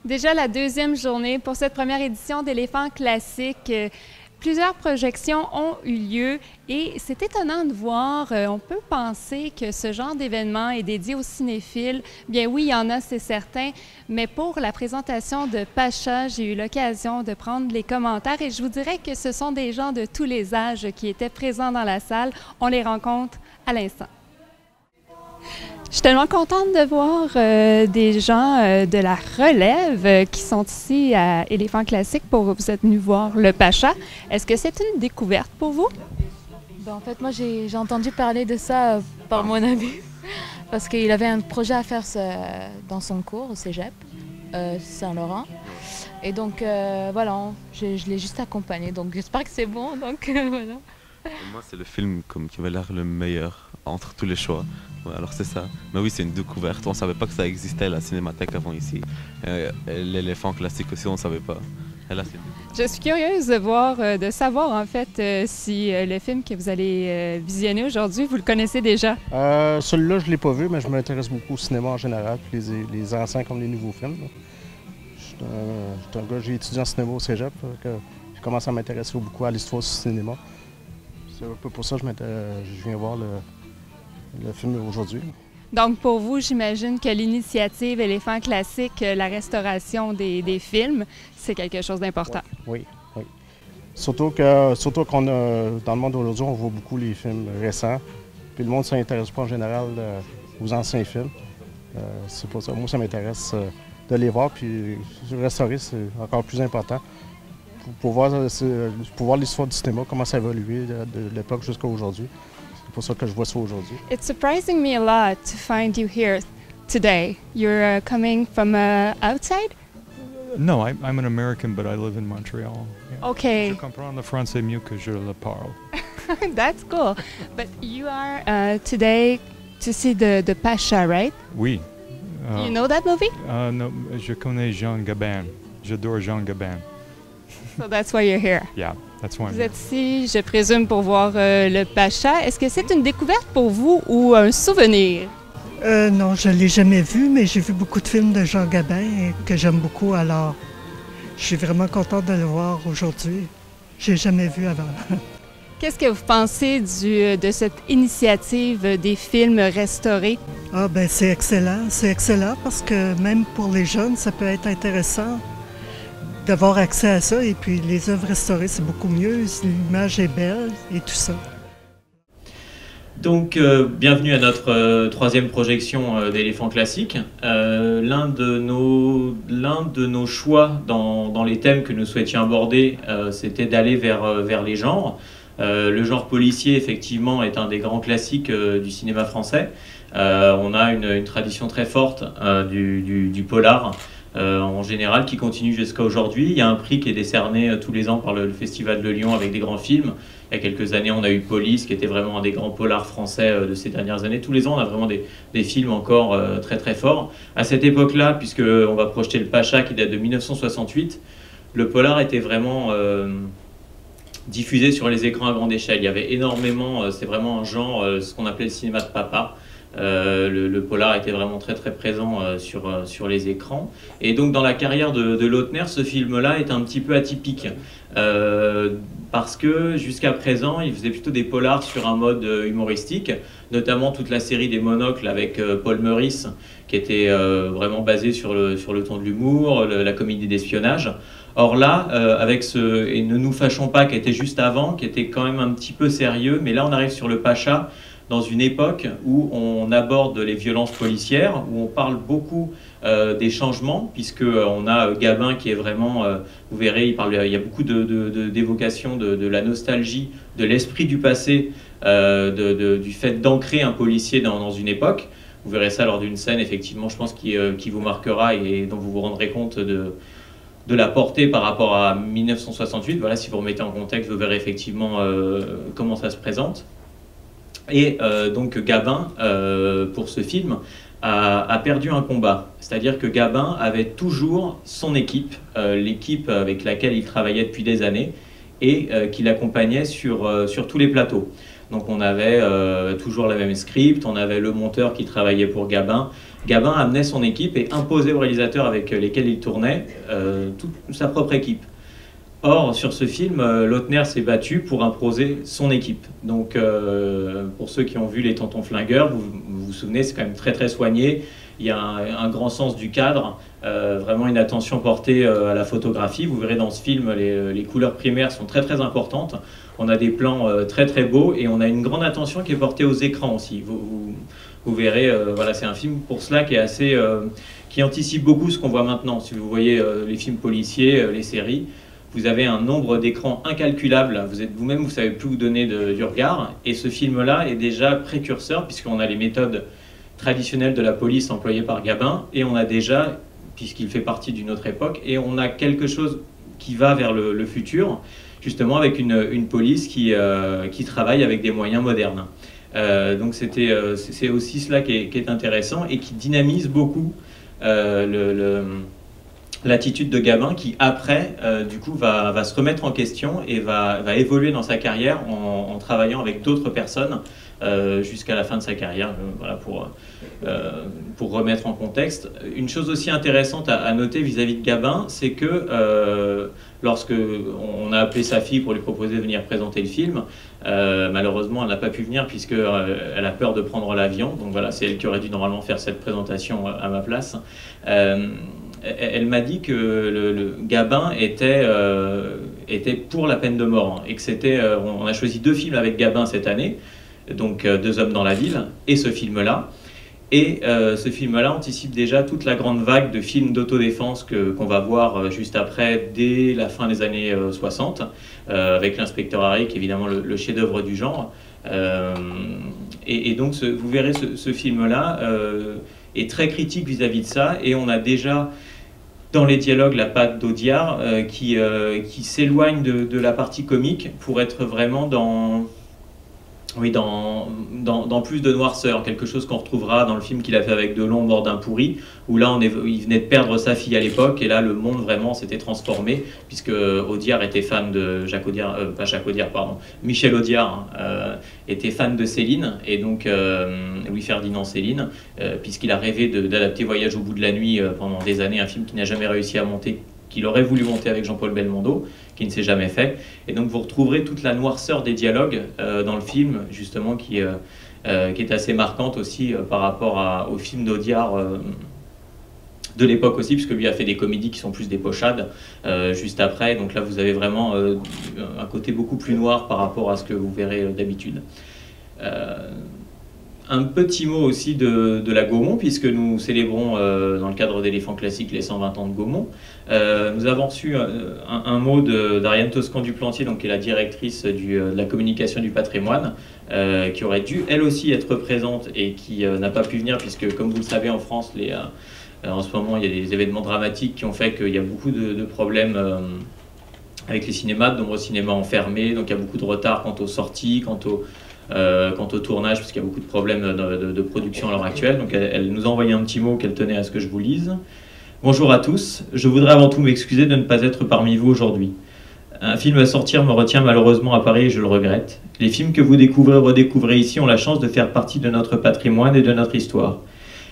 Déjà la deuxième journée pour cette première édition d'Éléphant Classique. Plusieurs projections ont eu lieu et c'est étonnant de voir, on peut penser que ce genre d'événement est dédié aux cinéphiles. Bien oui, il y en a, c'est certain, mais pour la présentation de Pacha, j'ai eu l'occasion de prendre les commentaires et je vous dirais que ce sont des gens de tous les âges qui étaient présents dans la salle. On les rencontre à l'instant. Je suis tellement contente de voir des gens de la relève qui sont ici à Éléphant Classique pour vous êtes venus voir le Pacha. Est-ce que c'est une découverte pour vous? Ben, en fait, moi, j'ai entendu parler de ça par mon ami parce qu'il avait un projet à faire dans son cours au Cégep, Saint-Laurent. Et donc, voilà, je l'ai juste accompagné. Donc, j'espère que c'est bon. Donc, voilà. Moi, c'est le film qui avait l'air le meilleur entre tous les choix. Ouais, alors c'est ça. Mais oui, c'est une découverte. On savait pas que ça existait, la Cinémathèque avant ici. L'Éléphant Classique aussi, on savait pas. Et là, je suis curieuse de savoir en fait si le film que vous allez visionner aujourd'hui, vous le connaissez déjà. Celui-là, je ne l'ai pas vu, mais je m'intéresse beaucoup au cinéma en général, puis les anciens comme les nouveaux films. J'ai étudié en cinéma au Cégep, que j'ai commencé à m'intéresser beaucoup à l'histoire du cinéma. C'est un peu pour ça que je viens voir le film aujourd'hui. Donc pour vous, j'imagine que l'initiative Éléphant Classique, la restauration des films, c'est quelque chose d'important. Oui, oui. Surtout qu'on a, dans le monde d'aujourd'hui, on voit beaucoup les films récents, puis le monde ne s'intéresse pas en général aux anciens films. C'est pour ça, moi, ça m'intéresse de les voir, puis restaurer, c'est encore plus important. Pour voir l'histoire du cinéma, comment ça a évolué de l'époque jusqu'à aujourd'hui. C'est pour ça que je vois ça aujourd'hui. It's surprising me a lot to find you here today. You're coming from outside? No, I'm an American, but I live in Montreal. Yeah. Okay. Je comprends le français mieux que je le parle. That's cool. But you are today to see the Pacha, right? Oui. You know that movie? Non, je connais Jean Gabin. J'adore Jean Gabin. So that's why you're here. Yeah, that's why. Vous êtes ici, je présume, pour voir le Pacha. Est-ce que c'est une découverte pour vous ou un souvenir? Non, je ne l'ai jamais vu, mais j'ai vu beaucoup de films de Jean Gabin que j'aime beaucoup. Alors, je suis vraiment contente de le voir aujourd'hui. Je n'ai jamais vu avant. Qu'est-ce que vous pensez de cette initiative des films restaurés? Ah ben c'est excellent parce que même pour les jeunes, ça peut être intéressant d'avoir accès à ça. Et puis les œuvres restaurées, c'est beaucoup mieux, l'image est belle et tout ça. Donc, bienvenue à notre troisième projection d'Éléphant Classique. L'un de nos choix dans les thèmes que nous souhaitions aborder, c'était d'aller vers les genres. Le genre policier, effectivement, est un des grands classiques du cinéma français. On a une tradition très forte du polar, en général, qui continue jusqu'à aujourd'hui. Il y a un prix qui est décerné tous les ans par le Festival de Lyon avec des grands films. Il y a quelques années, on a eu Police, qui était vraiment un des grands polars français de ces dernières années. Tous les ans, on a vraiment des films encore très très forts. À cette époque-là, puisqu'on va projeter le Pacha qui date de 1968, le polar était vraiment diffusé sur les écrans à grande échelle. Il y avait énormément, c'est vraiment un genre, ce qu'on appelait le cinéma de papa. Le polar était vraiment très très présent sur les écrans. Et donc dans la carrière de Lautner, ce film-là est un petit peu atypique. Parce que jusqu'à présent, il faisait plutôt des polars sur un mode humoristique, notamment toute la série des Monocles avec Paul Meurice, qui était vraiment basé sur le ton de l'humour, la comédie d'espionnage. Or là, avec Et ne nous fâchons pas, qui était juste avant, qui était quand même un petit peu sérieux, mais là on arrive sur le Pacha, dans une époque où on aborde les violences policières, où on parle beaucoup des changements, puisqu'on a Gabin qui est vraiment, vous verrez, il y a beaucoup d'évocations de la nostalgie, de l'esprit du passé, du fait d'ancrer un policier dans une époque. Vous verrez ça lors d'une scène, effectivement, je pense, qui vous marquera et dont vous vous rendrez compte de la portée par rapport à 1968. Voilà, si vous remettez en contexte, vous verrez effectivement comment ça se présente. Et donc Gabin, pour ce film, a perdu un combat. C'est-à-dire que Gabin avait toujours son équipe, l'équipe avec laquelle il travaillait depuis des années, et qui l'accompagnait sur tous les plateaux. Donc on avait toujours la même script, on avait le monteur qui travaillait pour Gabin. Gabin amenait son équipe et imposait aux réalisateurs avec lesquels il tournait toute sa propre équipe. Or, sur ce film, Lautner s'est battu pour imposer son équipe. Donc, pour ceux qui ont vu Les Tontons Flingueurs, vous vous souvenez, c'est quand même très très soigné. Il y a un grand sens du cadre, vraiment une attention portée à la photographie. Vous verrez dans ce film, les couleurs primaires sont très très importantes. On a des plans très très beaux et on a une grande attention qui est portée aux écrans aussi. Vous verrez, voilà, c'est un film pour cela qui est assez, qui anticipe beaucoup ce qu'on voit maintenant. Si vous voyez les films policiers, les séries, vous avez un nombre d'écrans incalculable. Vous êtes vous-même, vous savez plus où donner du regard. Et ce film-là est déjà précurseur puisqu'on a les méthodes traditionnelles de la police employées par Gabin et on a déjà, puisqu'il fait partie d'une autre époque, et on a quelque chose qui va vers le futur, justement avec une police qui travaille avec des moyens modernes. Donc c'est aussi cela qui est intéressant et qui dynamise beaucoup l'attitude de Gabin qui après du coup va se remettre en question et va évoluer dans sa carrière en travaillant avec d'autres personnes jusqu'à la fin de sa carrière, voilà, pour remettre en contexte. Une chose aussi intéressante à noter vis-à-vis de Gabin, c'est que lorsque on a appelé sa fille pour lui proposer de venir présenter le film, malheureusement elle n'a pas pu venir puisque elle a peur de prendre l'avion, donc voilà, c'est elle qui aurait dû normalement faire cette présentation à ma place. Elle m'a dit que le Gabin était pour la peine de mort et que c'était, on a choisi 2 films avec Gabin cette année, donc 2 hommes dans la ville et ce film-là. Et ce film-là anticipe déjà toute la grande vague de films d'autodéfense qu'on va voir juste après, dès la fin des années 60, avec l'inspecteur Harry, qui est évidemment le chef-d'œuvre du genre. Et donc vous verrez ce film-là est très critique vis-à-vis de ça, et on a déjà dans les dialogues la patte d'Audiard qui s'éloigne de la partie comique pour être vraiment dans plus de noirceur, quelque chose qu'on retrouvera dans le film qu'il a fait avec Delon, Mort d'un pourri, où là il venait de perdre sa fille à l'époque, et là le monde vraiment s'était transformé, puisque Audiard était fan de Michel Audiard était fan de Céline, et donc Louis-Ferdinand Céline, puisqu'il a rêvé d'adapter Voyage au bout de la nuit pendant des années, un film qu'il n'a jamais réussi à monter, qu'il aurait voulu monter avec Jean-Paul Belmondo, qui ne s'est jamais fait. Et donc vous retrouverez toute la noirceur des dialogues dans le film, justement, qui est assez marquante aussi par rapport au film d'Audiard de l'époque aussi, puisque lui a fait des comédies qui sont plus des pochades juste après. Donc là, vous avez vraiment un côté beaucoup plus noir par rapport à ce que vous verrez d'habitude. Un petit mot aussi de la Gaumont, puisque nous célébrons dans le cadre d'Éléphant Classique les 120 ans de Gaumont. Nous avons reçu un mot d'Ariane Toscan-Duplantier, donc, qui est la directrice de la communication du patrimoine, qui aurait dû elle aussi être présente et qui n'a pas pu venir, puisque comme vous le savez en France, en ce moment il y a des événements dramatiques qui ont fait qu'il y a beaucoup de problèmes avec les cinémas. De nombreux cinémas ont fermé, donc il y a beaucoup de retard quant aux sorties, quant au tournage, parce qu'il y a beaucoup de problèmes de production à l'heure actuelle. Donc elle nous a envoyé un petit mot qu'elle tenait à ce que je vous lise. Bonjour à tous, je voudrais avant tout m'excuser de ne pas être parmi vous aujourd'hui. Un film à sortir me retient malheureusement à Paris et je le regrette. Les films que vous découvrez ou redécouvrez ici ont la chance de faire partie de notre patrimoine et de notre histoire.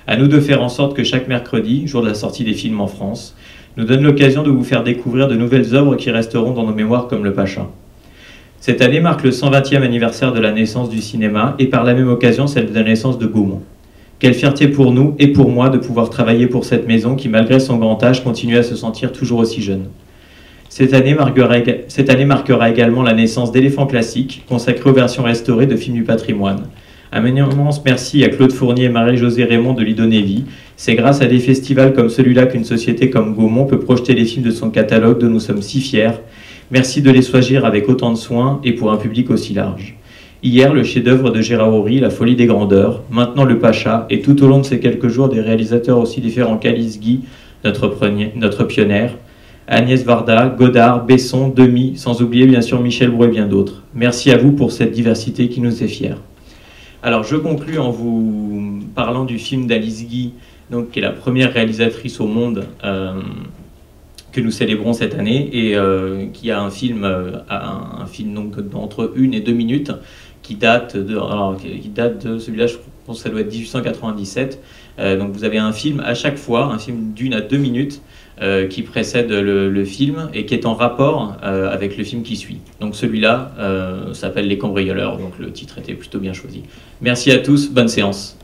À nous de faire en sorte que chaque mercredi, jour de la sortie des films en France, nous donne l'occasion de vous faire découvrir de nouvelles œuvres qui resteront dans nos mémoires comme Le Pacha. Cette année marque le 120e anniversaire de la naissance du cinéma et par la même occasion celle de la naissance de Gaumont. Quelle fierté pour nous et pour moi de pouvoir travailler pour cette maison qui, malgré son grand âge, continue à se sentir toujours aussi jeune. Cette année marquera également la naissance d'Éléphant Classique, consacré aux versions restaurées de films du patrimoine. Un immense merci à Claude Fournier et Marie-Josée Raymond de l'Idonévie. C'est grâce à des festivals comme celui-là qu'une société comme Gaumont peut projeter les films de son catalogue dont nous sommes si fiers. Merci de les choisir avec autant de soin et pour un public aussi large. Hier, le chef-d'œuvre de Gérard Horry, La folie des grandeurs, maintenant Le Pacha, et tout au long de ces quelques jours, des réalisateurs aussi différents qu'Alice Guy, notre pionnière, Agnès Varda, Godard, Besson, Demy, sans oublier bien sûr Michel Brault et bien d'autres. Merci à vous pour cette diversité qui nous fait fiers. Alors je conclus en vous parlant du film d'Alice Guy, donc, qui est la première réalisatrice au monde que nous célébrons cette année et qui a un film donc d'entre 1 et 2 minutes qui date de celui-là, je pense que ça doit être 1897. Donc vous avez un film à chaque fois, un film d'1 à 2 minutes qui précède le film et qui est en rapport avec le film qui suit. Donc celui-là s'appelle Les Cambrioleurs, donc le titre était plutôt bien choisi. Merci à tous, bonne séance.